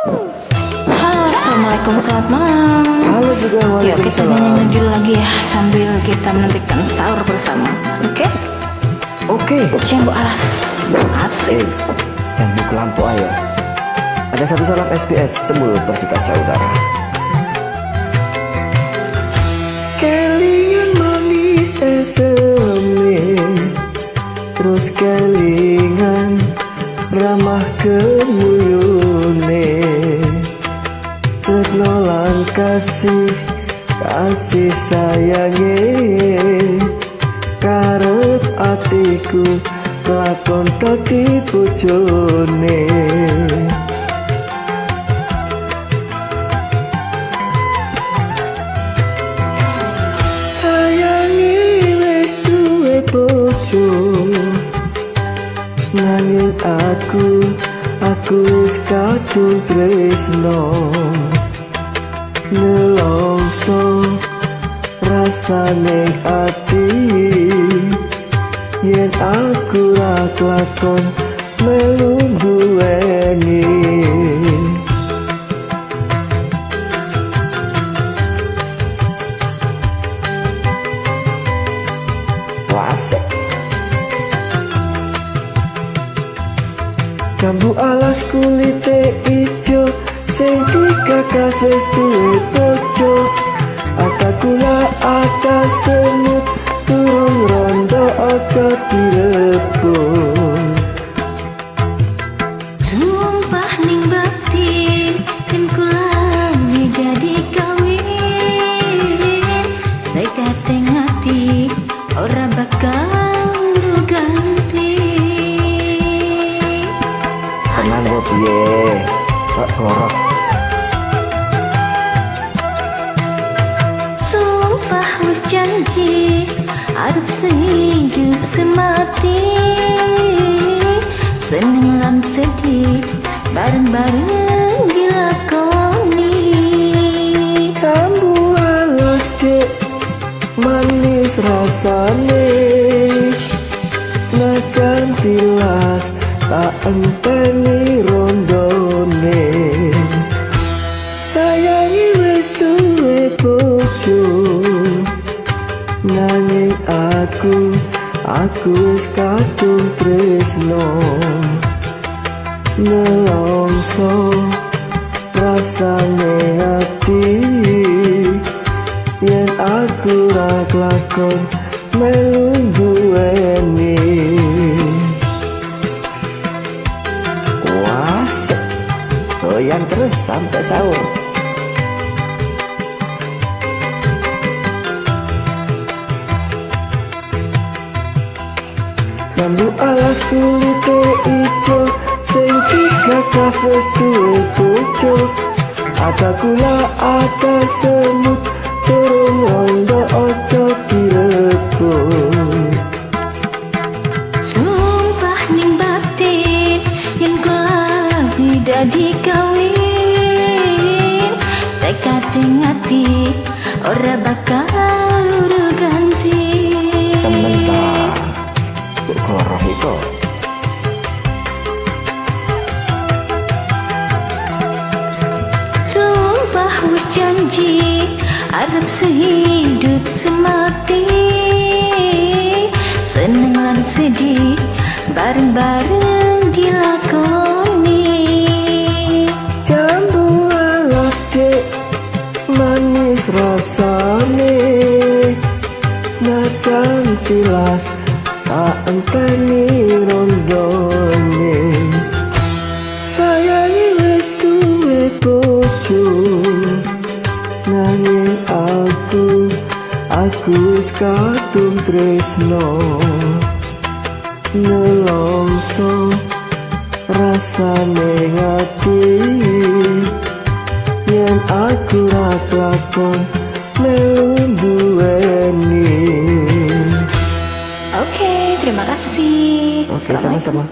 Halo, assalamualaikum, selamat malam. Halo juga, yuk kita nyanyi dulu lagi ya sambil kita menantikan sahur bersama. Oke? Cembo alas. Asik. Cambuk lampu ayah. Ada satu salam SBS semul berjuta saudara. Kelingan manis eseme, terus kelingan ramah kemuyune, terus nolang kasih sayange, karep atiku lakon tati bojone. Sayangi wis duwe bojo, nanging aku wis kadung tresno, nelongso rasane ati yen aku ra kelakon melu duweni. Wasik jambu alas kulite ijo sing dikakas wis duwe bojo, ata gula ata semut turun rondo ojo direbut. Sumpah ning batin yen kula jadi kawin, teka tengati ora bakal ganti. Tenang kok piye, kok gorok. Sumpah wis janji arep sehidup semati, seneng lan sedih bareng-bareng dilakoni. Jambu halus dek manis rasane, senajan tilas tak enteni rondone. Sayangi wis duwe bojo, nanging aku wis kadung tresno, nelongso rasane ati yen aku ra kelakon melu duweni. Wasik goyang terus sampai sahur. Jambu alas kulite ijo sing dikakas wis duwe bojo, ada gula ada semut turun rondo ojo direbut. Sumpah ning batin yen kula dadi kawin, teka tengati ora bakal ganti. Tementar kok gorok iko. Sumpah wis janji arep sehidup semati, seneng lan sedih bareng-bareng dilakoni. Jambu alas dek manis rasane, senajan tilas tak enteni rondone. Sayangi wis duwe bojo, nanging aku wis kadung tresno, nelongso rasane ati yen aku ra kelakon melu duweni. Oke, terima kasih. Oke, sama-sama.